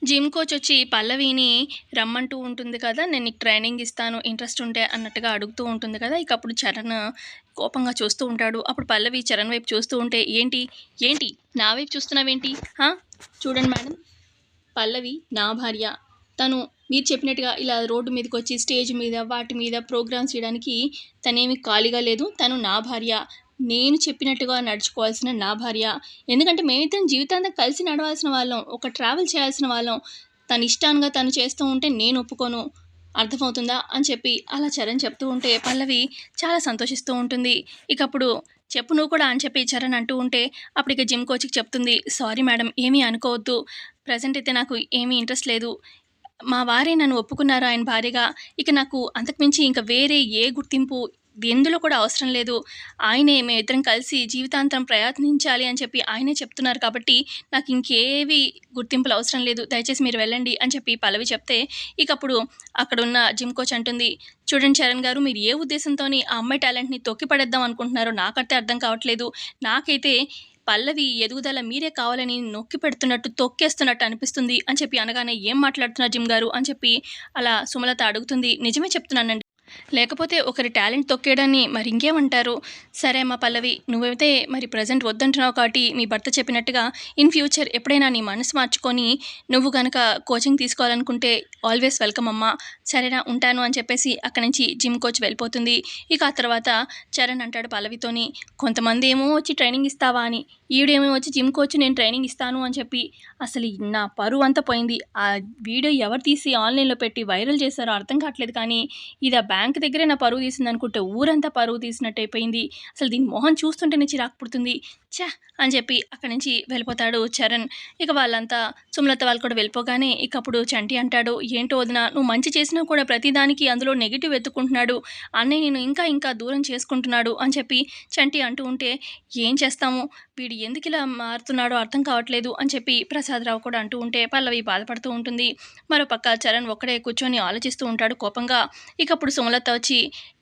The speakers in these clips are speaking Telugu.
జిమ్ కోచ్ వచ్చి పల్లవిని రమ్మంటూ ఉంటుంది కదా! నేను నీకు ట్రైనింగ్ ఇస్తాను ఇంట్రెస్ట్ ఉంటే అన్నట్టుగా అడుగుతూ ఉంటుంది కదా! ఇక అప్పుడు చరణ్ కోపంగా చూస్తూ ఉంటాడు. అప్పుడు పల్లవి చరణ్ వైపు చూస్తూ ఉంటే ఏంటి? ఏంటి? నా వైపు చూస్తున్నావేంటి? ఆ! చూడండి మేడం, పల్లవి నా భార్య. తను మీరు చెప్పినట్టుగా ఇలా రోడ్డు మీదకొచ్చి స్టేజ్ మీద వాటి మీద ప్రోగ్రామ్స్ చేయడానికి తనేమి ఖాళీగా లేదు. తను నా భార్య. నేను చెప్పినట్టుగా నడుచుకోవాల్సిన నా భార్య. ఎందుకంటే మేమిద్దరం జీవితాంతం కలిసి నడవాల్సిన వాళ్ళం. ఒక ట్రావెల్ చేయాల్సిన వాళ్ళం. తన ఇష్టానుగా తను చేస్తూ ఉంటే నేను ఒప్పుకోను. అర్థమవుతుందా? అని చెప్పి అలా చరణ్ చెప్తూ ఉంటే పల్లవి చాలా సంతోషిస్తూ ఉంటుంది. ఇక అప్పుడు చెప్పు నువ్వు కూడా అని చెప్పి చరణ్ అంటూ ఉంటే అప్పుడు ఇక జిమ్ కోచ్‌కి చెప్తుంది. సారీ మేడం, ఏమీ అనుకోవద్దు. ప్రెజెంట్ అయితే నాకు ఏమీ ఇంట్రెస్ట్ లేదు. మా వారే నన్ను ఒప్పుకున్నారు ఆయన భార్యగా. ఇక నాకు అంతకు మించి ఇంక వేరే ఏ గుర్తింపు ఎందులో కూడా అవసరం లేదు. ఆయనే మేమిద్దరం కలిసి జీవితాంతం ప్రయత్నించాలి అని చెప్పి ఆయనే చెప్తున్నారు కాబట్టి నాకు ఇంకేవి గుర్తింపులు అవసరం లేదు. దయచేసి మీరు వెళ్ళండి అని చెప్పి పల్లవి చెప్తే ఇక అప్పుడు అక్కడున్న జిమ్ కోచ్ అంటుంది. చూడండి చరణ్ గారు, మీరు ఏ ఉద్దేశంతోని ఆ అమ్మాయి టాలెంట్‌ని తొక్కి పడేద్దాం అనుకుంటున్నారో నాకైతే అర్థం కావట్లేదు. నాకైతే పల్లవి ఎదుగుదల మీరే కావాలని నొక్కి పెడుతున్నట్టు, తొక్కేస్తున్నట్టు అనిపిస్తుంది అని చెప్పి అనగానే, ఏం మాట్లాడుతున్నారు జిమ్ గారు అని చెప్పి అలా సుమలత అడుగుతుంది. నిజమే చెప్తున్నానండి. లేకపోతే ఒకరి టాలెంట్ తొక్కేయడాన్ని మరి ఇంకేమంటారు? సరే అమ్మ పల్లవి, నువ్వైతే మరి ప్రెజెంట్ వద్దంటున్నావు కాబట్టి మీ భర్త చెప్పినట్టుగా ఇన్ ఫ్యూచర్ ఎప్పుడైనా నీ మనసు మార్చుకొని నువ్వు గనక కోచింగ్ తీసుకోవాలనుకుంటే ఆల్వేస్ వెల్కమ్ అమ్మా. సరేనా, ఉంటాను అని చెప్పేసి అక్కడి నుంచి జిమ్ కోచ్ వెళ్ళిపోతుంది. ఇక ఆ తర్వాత చరణ్ అంటాడు పల్లవితోని, కొంతమంది ఏమో వచ్చి ట్రైనింగ్ ఇస్తావా అని, ఈవిడేమో వచ్చి జిమ్ కోచ్ నేను ట్రైనింగ్ ఇస్తాను అని చెప్పి అసలు నా పరువు అంతా పోయింది. ఆ వీడియో ఎవరు తీసి ఆన్లైన్‌లో పెట్టి వైరల్ చేశారో అర్థం కావట్లేదు కానీ ఇది ఆ బ్యాంక్ దగ్గరే నా పరువు తీసిందనుకుంటే ఊరంతా పరువు తీసినట్టయిపోయింది. అసలు దీని మొహం చూస్తుంటేనే చిరాకు పుడుతుంది. ఛ! అని చెప్పి అక్కడి నుంచి వెళ్ళిపోతాడు చరణ్. ఇక వాళ్ళంతా సుమలత వాళ్ళు కూడా వెళ్ళిపోగానే ఇక అప్పుడు చంటి అంటాడు, ఏంటో వదిన నువ్వు మంచి చేసినా కూడా ప్రతిదానికి అందులో నెగెటివ్ వెతుక్కుంటున్నాడు. అన్నయ్య నిన్ను ఇంకా ఇంకా దూరం చేసుకుంటున్నాడు అని చెప్పి చంటి అంటూ ఉంటే, ఏం చేస్తాము, వీడు ఎందుకిలా మారుతున్నాడో అర్థం కావట్లేదు అని చెప్పి ప్రసాదరావు కూడా అంటూ ఉంటే పల్లవి బాధపడుతూ ఉంటుంది. మరోపక్క చరణ్ ఒక్కడే కూర్చొని ఆలోచిస్తూ ఉంటాడు కోపంగా. ఇక అప్పుడు సుమలత వచ్చి,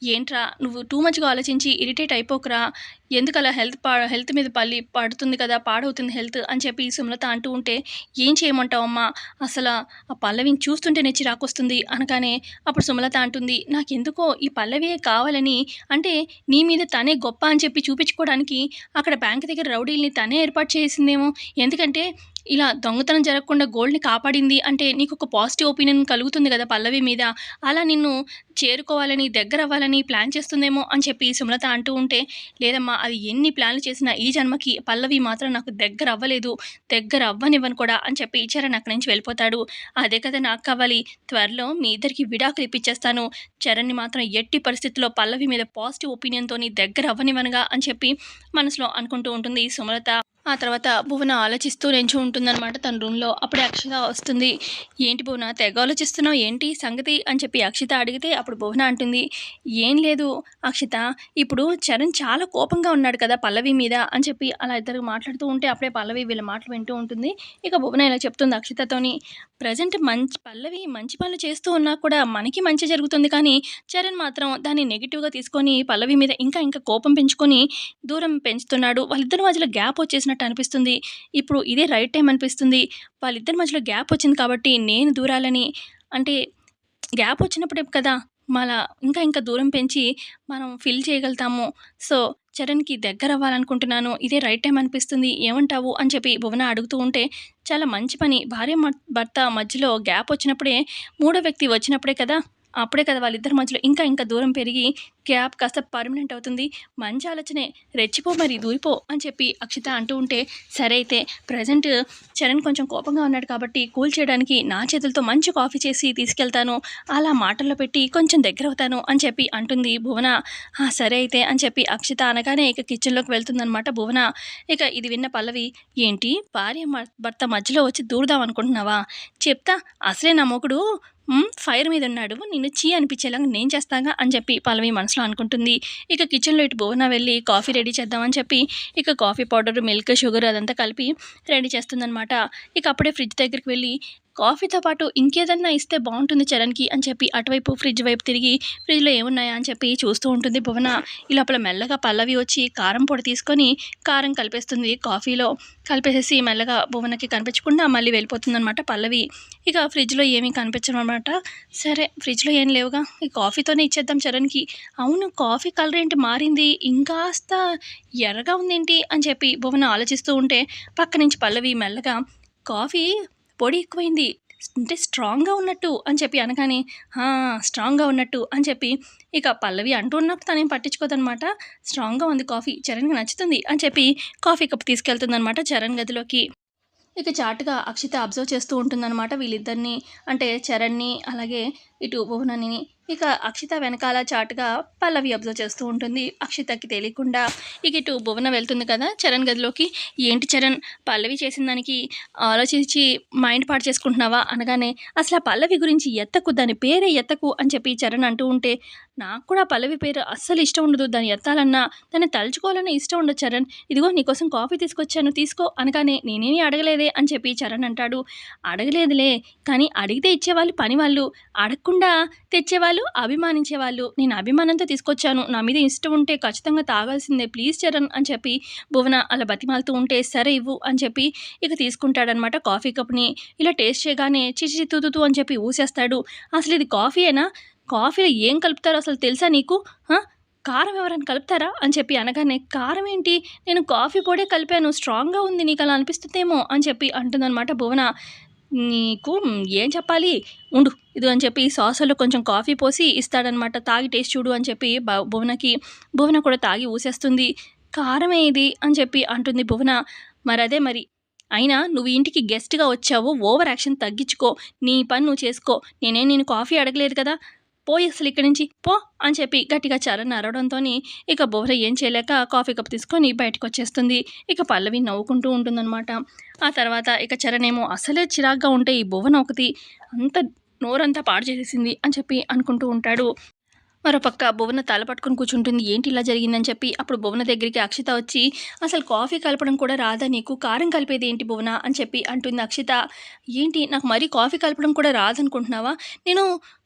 ఏంట్రా నువ్వు టూ మచ్‌గా ఆలోచించి ఇరిటేట్ అయిపోకురా, ఎందుకలా హెల్త్ మీద పడుతుంది కదా, పాడవుతుంది హెల్త్ అని చెప్పి సుమలత అంటూ ఉంటే, ఏం చేయమంటావమ్మా, అసల ఆ పల్లవిని చూస్తుంటేనే చిరాకొస్తుంది అనగానే అప్పుడు సుమలత అంటుంది, నాకెందుకో ఈ పల్లవియే కావాలని, అంటే నీ మీద తనే గొప్ప అని చెప్పి చూపించుకోవడానికి అక్కడ బ్యాంక్ దగ్గర రౌడీల్ని తనే ఏర్పాటు చేసిందేమో. ఎందుకంటే ఇలా దొంగతనం జరగకుండా గోల్డ్‌ని కాపాడింది అంటే నీకొక పాజిటివ్ ఒపీనియన్ కలుగుతుంది కదా పల్లవి మీద. అలా నిన్ను చేరుకోవాలని, దగ్గరవ్వాలని ప్లాన్ చేస్తుందేమో అని చెప్పి సుమలత అంటూ ఉంటే, లేదమ్మా అది ఎన్ని ప్లాన్లు చేసినా ఈ జన్మకి పల్లవి మాత్రం నాకు దగ్గరవ్వలేదు. దగ్గరవ్వనివ్వను కూడా అని చెప్పి చరణ్ అక్కడి నుంచి వెళ్ళిపోతాడు. అదే కదా నాకు కావాలి. త్వరలో మీ ఇద్దరికి విడాకులు ఇప్పిచ్చేస్తాను. చరణ్‌ని మాత్రం ఎట్టి పరిస్థితిలో పల్లవి మీద పాజిటివ్ ఒపీనియన్‌తోని దగ్గరవ్వనివ్వనుగా అని చెప్పి మనసులో అనుకుంటూ ఉంటుంది సుమలత. ఆ తర్వాత భువన ఆలోచిస్తూ నించొని ఉంటుందనమాట తన రూమ్‌లో. అప్పుడే అక్షిత వస్తుంది. ఏంటి భువన తెగ ఆలోచిస్తున్నావు ఏంటి సంగతి అని చెప్పి అక్షిత అడిగితే అప్పుడు భువన అంటుంది, ఏం లేదు అక్షిత, ఇప్పుడు చరణ్ చాలా కోపంగా ఉన్నాడు కదా పల్లవి మీద అని చెప్పి అలా ఇద్దరు మాట్లాడుతూ ఉంటే అప్పుడే పల్లవి వీళ్ళ మాటలు వింటూ ఉంటుంది. ఇక భువన ఇలా చెప్తుంది అక్షితతోని, ప్రెజెంట్ పల్లవి మంచి పనులు చేస్తూ ఉన్నా కూడా మనకి మంచి జరుగుతుంది కానీ చరణ్ మాత్రం దాన్ని నెగెటివ్‌గా తీసుకొని పల్లవి మీద ఇంకా ఇంకా కోపం పెంచుకొని దూరం పెంచుతున్నాడు. వాళ్ళిద్దరి మధ్యలో గ్యాప్ వచ్చేసినట్టు అనిపిస్తుంది. ఇప్పుడు ఇదే రైట్ టైం అనిపిస్తుంది. వాళ్ళిద్దరి మధ్యలో గ్యాప్ వచ్చింది కాబట్టి నేను దూరాలని, అంటే గ్యాప్ వచ్చినప్పుడే కదా మళ్ళా ఇంకా ఇంకా దూరం పెంచి మనం ఫిల్ చేయగలుగుతాము. సో, చరణ్‌కి దగ్గరవ్వాలనుకుంటున్నాను. ఇదే రైట్ టైం అనిపిస్తుంది. ఏమంటావు అని చెప్పి భువన అడుగుతూ ఉంటే, చాలా మంచి పని. భార్య భర్త మధ్యలో గ్యాప్ వచ్చినప్పుడే మూడో వ్యక్తి వచ్చినప్పుడే కదా, అప్పుడే కదా వాళ్ళిద్దరి మధ్యలో ఇంకా ఇంకా దూరం పెరిగి గ్యాప్ కాస్త పర్మనెంట్ అవుతుంది. మంచి ఆలోచనే, రెచ్చిపో మరి దూరిపో అని చెప్పి అక్షిత అంటూ ఉంటే, సరే అయితే ప్రెజెంట్ చరణ్ కొంచెం కోపంగా ఉన్నాడు కాబట్టి కూల్ చేయడానికి నా చేతులతో మంచి కాఫీ చేసి తీసుకెళ్తాను. అలా మాటల్లో పెట్టి కొంచెం దగ్గరవుతాను అని చెప్పి అంటుంది భువన. సరే అయితే అని చెప్పి అక్షిత అనగానే ఇక కిచెన్‌లోకి వెళ్తుందనమాట భువన. ఇక ఇది విన్న పల్లవి, ఏంటి భార్య భర్త మధ్యలో వచ్చి దూరుదాం అనుకుంటున్నావా? చెప్తా అసలే నా మొగుడు ఫైర్ మీద ఉన్నాడు. నిన్ను ఛీ అనిపించేలాగా నేను చేస్తాగా అని చెప్పి పల్లవి మనసులో అనుకుంటుంది. ఇక కిచెన్‌లో ఇటు భువన వెళ్ళి కాఫీ రెడీ చేద్దామని చెప్పి ఇక కాఫీ పౌడర్, మిల్క్, షుగర్ అదంతా కలిపి రెడీ చేస్తుందనమాట. ఇక అప్పుడే ఫ్రిడ్జ్ దగ్గరికి వెళ్ళి కాఫీతో పాటు ఇంకేదన్నా ఇస్తే బావుంటుంది చరణ్‌కి అని చెప్పి అటువైపు ఫ్రిడ్జ్ వైపు తిరిగి ఫ్రిడ్జ్‌లో ఏమున్నాయా అని చెప్పి చూస్తూ ఉంటుంది భువన. ఈ లోపల మెల్లగా పల్లవి వచ్చి కారం పొడి తీసుకొని కారం కలిపేస్తుంది కాఫీలో. కలిపేసేసి మెల్లగా భువనకి కనిపించకుండా మళ్ళీ వెళ్ళిపోతుందనమాట పల్లవి. ఇక ఫ్రిడ్జ్‌లో ఏమీ కనిపించవనమాట. సరే ఫ్రిడ్జ్‌లో ఏం లేవుగా ఈ కాఫీతోనే ఇచ్చేద్దాం చరణ్‌కి. అవును కాఫీ కలర్ ఏంటి మారింది? ఇంకాస్త ఎర్రగా ఉందేంటి అని చెప్పి భువన ఆలోచిస్తూ ఉంటే పక్క నుంచి పల్లవి మెల్లగా కాఫీ పొడి ఎక్కువైంది. అంటే స్ట్రాంగ్‌గా ఉన్నట్టు అని చెప్పి అనగానే, "ఆ! స్ట్రాంగ్‌గా ఉన్నట్టు" అని చెప్పి ఇక పల్లవి అంటూ ఉన్నప్పుడు తనేం పట్టించుకోదనమాట. స్ట్రాంగ్‌గా ఉంది కాఫీ చరణ్‌కి నచ్చుతుంది అని చెప్పి కాఫీ కప్ తీసుకెళ్తుందనమాట చరణ్ గదిలోకి. ఇక చాటుగా అక్షిత అబ్జర్వ్ చేస్తూ ఉంటుందనమాట వీళ్ళిద్దరిని. అంటే చరణ్‌ని, అలాగే ఇటు భువనని. ఇక అక్షిత వెనకాల చాటుగా పల్లవి అబ్జర్వ్ చేస్తూ ఉంటుంది. అక్షితకి తెలియకుండా. ఇక ఇటు భువన వెళ్తుంది కదా చరణ్ గదిలోకి. "ఏంటి చరణ్ పల్లవి చేసిన దానికి ఆలోచించి మైండ్ పాడు చేసుకుంటున్నావా?" అనగానే, "అసలు ఆ పల్లవి గురించి ఎత్తకు, దాని పేరే ఎత్తకు" అని చెప్పి చరణ్ అంటూ ఉంటే, "నాకు కూడా ఆ పల్లవి పేరు అస్సలు ఇష్టం ఉండదు. దాన్ని ఎత్తాలన్నా, దాన్ని తలుచుకోవాలన్నా ఇష్టం ఉండదు చరణ్. ఇదిగో నీకోసం కాఫీ తీసుకొచ్చాను తీసుకో" అనగానే, "నేనేమీ అడగలేదే" అని చెప్పి చరణ్ అంటాడు. "అడగలేదులే, కానీ అడిగితే ఇచ్చేవాళ్ళు పనివాళ్ళు, అడగకుండా తెచ్చేవాళ్ళు అభిమానించేవాళ్ళు. నేను అభిమానంతో తీసుకొచ్చాను. నా మీద ఇష్టం ఉంటే ఖచ్చితంగా తాగాల్సిందే ప్లీజ్ చరణ్" అని చెప్పి భువన అలా బతిమాలుతూ ఉంటే, "సరే ఇవ్వు" అని చెప్పి ఇక తీసుకుంటాడనమాట కాఫీ కప్‌ని. ఇలా టేస్ట్ చేయగానే ఛీ ఛీ తు తు తు అని చెప్పి ఊసేస్తాడు. "అసలు ఇది కాఫీయేనా? కాఫీలో ఏం కలుపుతారో అసలు తెలుసా నీకు? ఆ! కారం ఎవరైనా కలుపుతారా?" అని చెప్పి అనగానే, "కారం ఏంటి? నేను కాఫీ పొడే కలిపాను. స్ట్రాంగ్‌గా ఉంది. నీకలా అనిపిస్తుందేమో" అని చెప్పి అంటుందనమాట భువన. "నీకు ఏం చెప్పాలి? ఉండు ఇదిగో" అని చెప్పి సాసర్‌లో కొంచెం కాఫీ పోసి ఇస్తాడనమాట. "తాగి టేస్ట్ చూడు" అని చెప్పి భువనకి. భువన కూడా తాగి ఊసేస్తుంది. "కారమే ఇది" అని చెప్పి అంటుంది భువన. "మరదే మరి. అయినా నువ్వు ఇంటికి గెస్ట్‌గా వచ్చావు. ఓవర్ యాక్షన్ తగ్గించుకో. నీ పని నువ్వు చేసుకో. నేనేం నిన్ను కాఫీ అడగలేదు కదా! పోయి అసలు ఇక్కడి నుంచి పో" అని చెప్పి గట్టిగా చరణ్ అరవడంతోని ఇక భువన ఏం చేయలేక కాఫీ కప్ తీసుకొని బయటకొచ్చేస్తుంది. ఇక పల్లవి నవ్వుకుంటూ ఉంటుందనమాట. ఆ తర్వాత ఇక చరణ్ ఏమో అసలే చిరాకుగా ఉంటే ఈ భువన ఒకతి అంత నోరంతా పాడు చేసేసింది అని చెప్పి అనుకుంటూ ఉంటాడు. మరోపక్క భువన తల పట్టుకొని కూర్చుంటుంది. ఏంటి ఇలా జరిగిందని చెప్పి అప్పుడు భువన దగ్గరికి అక్షిత వచ్చి, "అసలు కాఫీ కలపడం కూడా రాదా నీకు? కారం కలిపేదేంటి భువన" అని చెప్పి అంటుంది అక్షిత. "ఏంటి నాకు మరీ కాఫీ కలపడం కూడా రాదనుకుంటున్నావా? నేను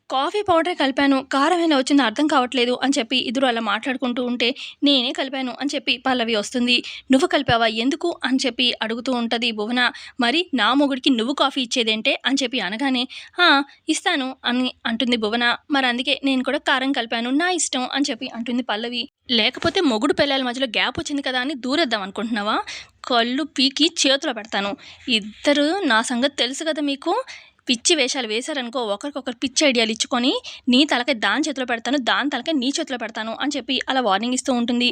కాఫీ పౌడరే కలిపాను. కారం ఎలా వచ్చిందో అర్థం కావట్లేదు" అని చెప్పి ఇద్దరు అలా మాట్లాడుకుంటూ ఉంటే, "నేనే కలిపాను" అని చెప్పి పల్లవి వస్తుంది. "నువ్వు కలిపావా? ఎందుకు?" అని చెప్పి అడుగుతూ ఉంటది భువన. "మరి నా మొగుడికి నువ్వు కాఫీ ఇచ్చేదేంటే?" అని చెప్పి అనగానే, "ఆ! ఇస్తాను" అని అంటుంది భువన. "మరందుకే నేను కూడా కారం కలిపాను. నా ఇష్టం" అని చెప్పి అంటుంది పల్లవి. "లేకపోతే మొగుడు పెళ్ళాల మధ్యలో గ్యాప్ వచ్చింది కదా అని దూరేద్దాం అనుకుంటున్నావా? కళ్ళు పీకి చేతిలో పెడతాను. ఇద్దరు నా సంగతి తెలుసు కదా మీకు. పిచ్చి వేషాలు వేశారనుకో ఒకరికొకరు పిచ్చి ఐడియాలు ఇచ్చుకొని నీ తలకాయ దాని చేతిలో పెడతాను, దాని తలకాయ నీ చేతిలో పెడతాను" అని చెప్పి అలా వార్నింగ్ ఇస్తూ ఉంటుంది.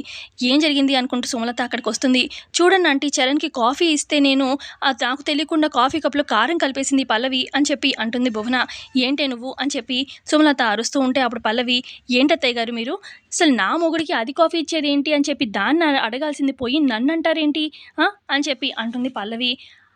ఏం జరిగింది అనుకుంటూ సుమలత అక్కడికొస్తుంది. "చూడండి ఆంటీ చరణ్‌కి కాఫీ ఇస్తే నేను నాకు తెలియకుండా కాఫీ కప్‌లో కారం కలిపేసింది పల్లవి" అని చెప్పి అంటుంది భువన. "ఏంటే నువ్వు" అని చెప్పి సుమలత అరుస్తూ ఉంటే అప్పుడు పల్లవి, "ఏంటత్తయ్య గారు మీరు? అసలు నా మొగుడికి అది కాఫీ ఇచ్చేదేంటి అని చెప్పి దాన్ని అడగాల్సింది పోయి నన్నంటారేంటి? ఆ!" అని చెప్పి అంటుంది పల్లవి.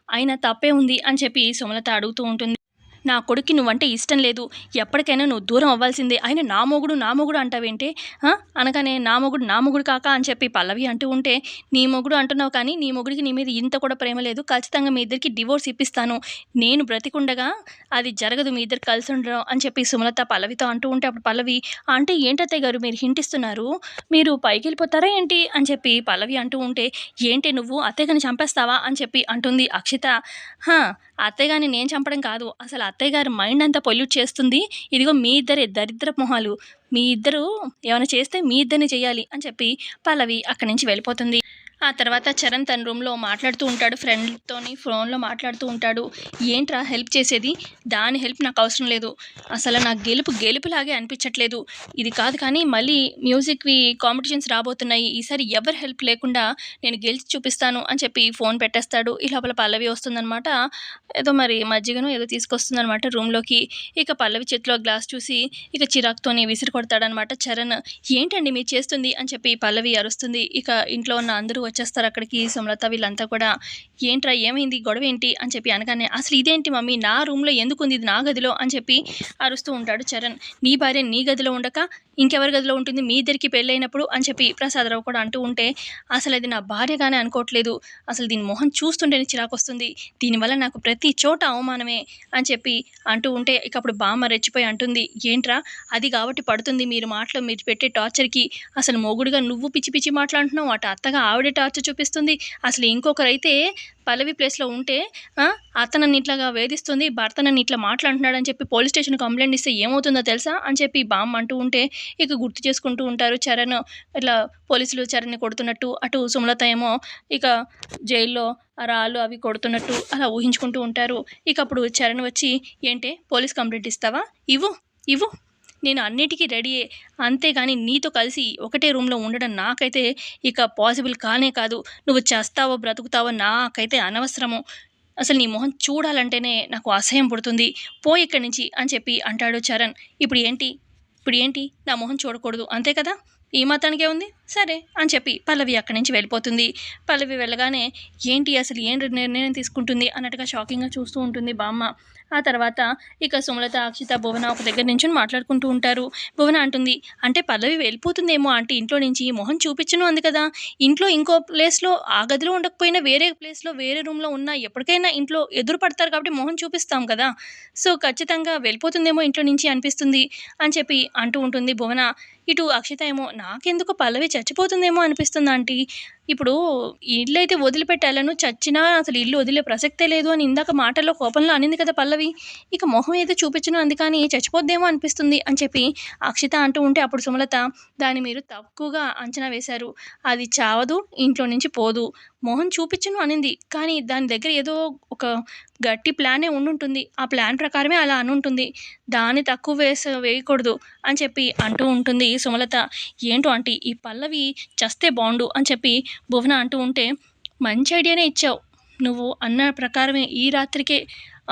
"అయినా తప్పే ఉంది" అని చెప్పి సుమలత అడుగుతూ ఉంటుంది. "నా కొడుక్కి నువ్వంటే ఇష్టం లేదు. ఎప్పటికైనా నువ్వు దూరం అవ్వాల్సిందే. అయినా నా మొగుడు, నా మొగుడు అంటావేంటే? ఆ!" అనగానే, "నా మొగుడు, నా మొగుడు కాక" అని చెప్పి పల్లవి అంటూ ఉంటే, "నీ మొగుడు అంటున్నావు కానీ నీ మొగుడికి నీ మీద ఇంత కూడా ప్రేమ లేదు. ఖచ్చితంగా మీ ఇద్దరికి డివోర్స్ ఇప్పిస్తాను. నేను బ్రతికుండగా అది జరగదు మీ ఇద్దరు కలిసి ఉండడం" అని చెప్పి సుమలత పల్లవితో అంటూ ఉంటే అప్పుడు పల్లవి, "అంటే ఏంటత్తయ్య గారు మీరు హింట్ ఇస్తున్నారు? మీరు పైకెళ్ళిపోతారా ఏంటి?" అని చెప్పి పల్లవి అంటూ ఉంటే, "ఏంటే నువ్వు అత్తయ్య గారిని చంపేస్తావా?" అని చెప్పి అంటుంది అక్షిత. "హా! అత్తయ్య గారిని నేను చంపడం కాదు. అసలు అత్తయ్య గారి మైండ్ అంతా పొల్యూట్ చేస్తుంది. ఇదిగో మీ ఇద్దరే దరిద్రపు మొహాలు. మీ ఇద్దరు ఏమైనా చేస్తే మీ ఇద్దరిని చేయాలి" అని చెప్పి పల్లవి అక్కడి నుంచి వెళ్ళిపోతుంది. ఆ తర్వాత చరణ్ తన రూమ్‌లో మాట్లాడుతూ ఉంటాడు. ఫ్రెండ్‌తోని ఫోన్‌లో మాట్లాడుతూ ఉంటాడు. "ఏంట్రా హెల్ప్ చేసేది? దాని హెల్ప్ నాకు అవసరం లేదు. అసలు నా గెలుపు గెలుపులాగే అనిపించట్లేదు. ఇది కాదు కానీ మళ్ళీ మ్యూజిక్‌వి కాంపిటీషన్స్ రాబోతున్నాయి. ఈసారి ఎవరి హెల్ప్ లేకుండా నేను గెలిచి చూపిస్తాను" అని చెప్పి ఫోన్ పెట్టేస్తాడు. ఈ లోపల పల్లవి వస్తుందనమాట. ఏదో మరి మజ్జిగనో ఏదో తీసుకొస్తుందనమాట రూమ్‌లోకి. ఇక పల్లవి చేతిలో గ్లాస్ చూసి ఇక చిరాకుతోని విసిరి కొడతాడనమాట చరణ్. "ఏంటండి మీరు చేస్తుంది" అని చెప్పి పల్లవి అరుస్తుంది. ఇక ఇంట్లో ఉన్న అందరూ వచ్చేస్తారు అక్కడికి. సుమలత వీళ్ళంతా కూడా, "ఏంట్రా ఏమైంది? గొడవ ఏంటి?" అని చెప్పి అనగానే, "అసలు ఇదేంటి మమ్మీ నా రూమ్‌లో ఎందుకుంది ఇది నా గదిలో" అని చెప్పి అరుస్తూ ఉంటాడు చరణ్. "నీ భార్య నీ గదిలో ఉండక ఇంకెవరి గదిలో ఉంటుంది మీ ఇద్దరికి పెళ్ళైనప్పుడు అని చెప్పి ప్రసాదరావు కూడా అంటూ ఉంటే, అసలు అది నా భార్యగానే అనుకోవట్లేదు, అసలు దీని మొహం చూస్తుంటేనే చిరాకొస్తుంది, దీనివల్ల నాకు ప్రతి చోట అవమానమే అని చెప్పి అంటూ ఉంటే, ఇక అప్పుడు బామ్మ రెచ్చిపోయి అంటుంది, ఏంట్రా అది కాబట్టి పడుతుంది మీరు మాటలు, మీరు పెట్టే టార్చర్కి, అసలు మొగుడుగా నువ్వు పిచ్చి పిచ్చి మాట్లాడుతున్నావు, అటు అత్తగా ఆవిడే టార్చర్ చూపిస్తుంది, అసలు ఇంకొకరైతే పల్లవి ప్లేస్లో ఉంటే అత్త నన్ను ఇట్లాగా వేధిస్తుంది, భర్త నన్ను ఇట్లా మాట్లాడుతున్నాడని చెప్పి పోలీస్ స్టేషన్ కంప్లైంట్ ఇస్తే ఏమవుతుందో తెలుసా అని చెప్పి బామ్మ అంటూ ఉంటే, ఇక గుర్తు చేసుకుంటూ ఉంటారు చరణ్ ఇట్లా పోలీసులు చరణ్ని కొడుతున్నట్టు, అటు సుమలత ఏమో ఇక జైల్లో రాళ్ళు అవి కొడుతున్నట్టు అలా ఊహించుకుంటూ ఉంటారు. ఇక అప్పుడు చరణ్ వచ్చి, ఏంటే పోలీస్ కంప్లైంట్ ఇస్తావా, ఇవ్వు ఇవ్వు, నేను అన్నిటికీ రెడీయే, అంతేగాని నీతో కలిసి ఒకటే రూమ్లో ఉండడం నాకైతే ఇక పాసిబుల్ కానే కాదు, నువ్వు చేస్తావో బ్రతుకుతావో నాకైతే అనవసరము, అసలు నీ మొహం చూడాలంటేనే నాకు అసహ్యం పుడుతుంది, పో ఇక్కడి నుంచి అని చెప్పి అంటాడు చరణ్. ఇప్పుడు ఏంటి నా మొహం చూడకూడదు అంతే కదా, ఈ మాత్రానికే ఉంది, సరే అని చెప్పి పల్లవి అక్కడి నుంచి వెళ్ళిపోతుంది. పల్లవి వెళ్ళగానే ఏంటి అసలు ఏం నిర్ణయం తీసుకుంటుంది అన్నట్టుగా షాకింగ్గా చూస్తూ ఉంటుంది బామ్మ. ఆ తర్వాత ఇక సుమలత, అక్షిత, భువన ఒక దగ్గర నుంచి మాట్లాడుకుంటూ ఉంటారు. భువన అంటుంది, అంటే పల్లవి వెళ్ళిపోతుందేమో అంటే ఇంట్లో నుంచి, మొహం చూపించను అంది కదా, ఇంట్లో ఇంకో ప్లేస్లో ఆ గదిలో ఉండకపోయినా వేరే ప్లేస్లో వేరే రూమ్లో ఉన్నా ఎప్పటికైనా ఇంట్లో ఎదురు పడతారు కాబట్టి మొహం చూపిస్తాం కదా, సో ఖచ్చితంగా వెళ్ళిపోతుందేమో ఇంట్లో నుంచి అనిపిస్తుంది అని చెప్పి అంటూ ఉంటుంది భువన. ఇటు అక్షిత ఏమో, నాకెందుకు పల్లవి చచ్చిపోతుందేమో అనిపిస్తుంది ఆంటీ, ఇప్పుడు ఇల్లు అయితే వదిలిపెట్టాలను, చచ్చినా అసలు ఇల్లు వదిలే ప్రసక్తే లేదు అని ఇందాక మాటల్లో కోపంలో అనింది కదా పల్లవి, ఇక మొహం ఏదో చూపించను అంది కానీ చచ్చిపోద్దేమో అనిపిస్తుంది అని చెప్పి అక్షిత అంటూ ఉంటే, అప్పుడు సుమలత, దాన్ని మీరు తక్కువగా అంచనా వేశారు, అది చావదు, ఇంట్లో నుంచి పోదు, మొహం చూపించను అనింది కానీ దాని దగ్గర ఏదో ఒక గట్టి ప్లానే ఉండుంటుంది, ఆ ప్లాన్ ప్రకారమే అలా అనుంటుంది, దాన్ని తక్కువ వేయకూడదు అని చెప్పి అంటూ ఉంటుంది సుమలత. ఏంటో ఆంటీ ఈ పల్లవి చస్తే బాగుండు అని చెప్పి భువన అంటూ ఉంటే, మంచి ఐడియానే ఇచ్చావు, నువ్వు అన్న ప్రకారమే ఈ రాత్రికే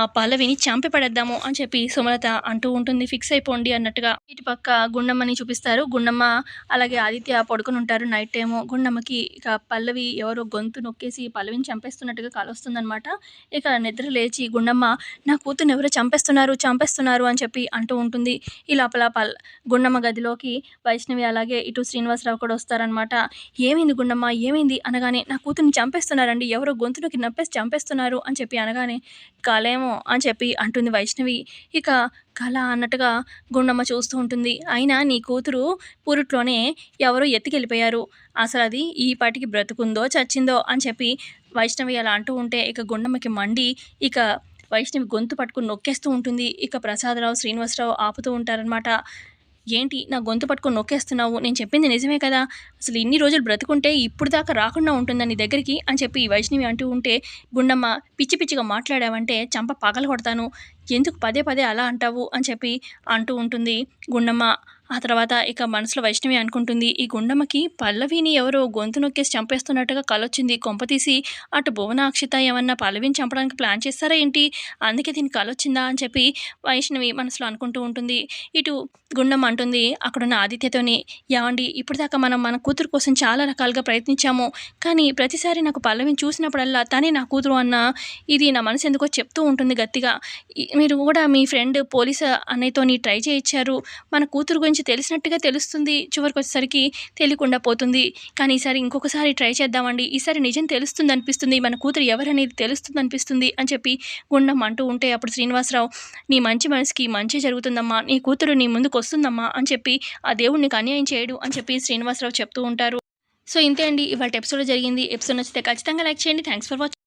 ఆ పల్లవిని చంపి పడేద్దాము అని చెప్పి సుమలత అంటూ ఉంటుంది, ఫిక్స్ అయిపోండి అన్నట్టుగా. ఇటు పక్క గుండమ్మని చూపిస్తారు. గుండమ్మ అలాగే ఆదిత్య పడుకుని ఉంటారు నైట్ టైము. గుండమ్మకి ఇక పల్లవి ఎవరో గొంతు నొక్కేసి పల్లవిని చంపేస్తున్నట్టుగా కాలొస్తుందనమాట. ఇక నిద్ర లేచి గుండమ్మ, నా కూతుర్ని ఎవరో చంపేస్తున్నారు అని చెప్పి అంటూ ఉంటుంది. ఈ లోపల గుండమ్మ గదిలోకి వైష్ణవి అలాగే ఇటు శ్రీనివాసరావు కూడా వస్తారనమాట. ఏమైంది గుండమ్మ ఏమైంది అనగానే, నా కూతుర్ని చంపేస్తున్నారండి, ఎవరో గొంతు నొక్కి నప్పేసి చంపేస్తున్నారు అని చెప్పి అనగానే, కలేమో అని చెప్పి అంటుంది వైష్ణవి. ఇక కళ అన్నట్టుగా గుండమ్మ చూస్తూ ఉంటుంది. అయినా నీ కూతురు పురిట్లోనే ఎవరో ఎత్తుకెళ్ళిపోయారు, అసలు అది ఈ పాటికి బ్రతుకుందో చచ్చిందో అని చెప్పి వైష్ణవి అలా అంటూ ఉంటే, ఇక గుండమ్మకి మండి ఇక వైష్ణవి గొంతు పట్టుకుని నొక్కేస్తూ ఉంటుంది. ఇక ప్రసాదరావు, శ్రీనివాసరావు ఆపుతూ ఉంటారనమాట. ఏంటి నా గొంతు పట్టుకొని నొక్కేస్తున్నావు, నేను చెప్పింది నిజమే కదా, అసలు ఇన్ని రోజులు బ్రతుకుంటే ఇప్పుడు దాకా రాకుండా ఉంటుందని దగ్గరికి అని చెప్పి వైష్ణవి అంటూ ఉంటే, గుండమ్మ, పిచ్చి పిచ్చిగా మాట్లాడావంటే చంప పగల కొడతాను, ఎందుకు పదే పదే అలా అంటావు అని చెప్పి అంటూ ఉంటుంది గుండమ్మ. ఆ తర్వాత ఇక మనసులో వైష్ణవి అనుకుంటుంది, ఈ గుండమ్మకి పల్లవిని ఎవరో గొంతు నొక్కేసి చంపేస్తున్నట్టుగా కలొచ్చింది, కొంపతీసి అటు భువన, అక్షిత ఏమన్నా పల్లవిని చంపడానికి ప్లాన్ చేస్తారా ఏంటి, అందుకే దీనికి కలొచ్చిందా అని చెప్పి వైష్ణవి మనసులో అనుకుంటూ ఉంటుంది. ఇటు గుండమ్మ అంటుంది అక్కడున్న ఆదిత్యతోని, ఏమండి ఇప్పటిదాకా మనం మన కూతురు కోసం చాలా రకాలుగా ప్రయత్నించాము, కానీ ప్రతిసారి నాకు పల్లవిని చూసినప్పుడల్లా తనే నా కూతురు అన్న ఇది నా మనసు ఎందుకో చెప్తూ ఉంటుంది గట్టిగా, మీరు కూడా మీ ఫ్రెండ్ పోలీసు అన్నయ్యతోని ట్రై చేయించారు, మన కూతురు గురించి తెలిసినట్టుగా తెలుస్తుంది, చివరికి వచ్చేసరికి తెలియకుండా పోతుంది, కానీ ఈసారి ఇంకొకసారి ట్రై చేద్దామండి, ఈసారి నిజం తెలుస్తుంది అనిపిస్తుంది, మన కూతురు ఎవరనేది తెలుస్తుంది అనిపిస్తుంది అని చెప్పి గుండమ్మ అంటూ ఉంటే, అప్పుడు శ్రీనివాసరావు, నీ మంచి మనసుకి మంచి జరుగుతుందమ్మా, నీ కూతురు నీ ముందుకు వస్తుందమ్మా అని చెప్పి ఆ దేవుడు నీకు అన్యాయం చేయడు అని చెప్పి శ్రీనివాసరావు చెప్తూ ఉంటారు. సో ఇంతే అండి ఇవాళ ఎపిసోడ్ జరిగింది. ఎపిసోడ్ నచ్చితే ఖచ్చితంగా లైక్ చేయండి. Thanks for watching.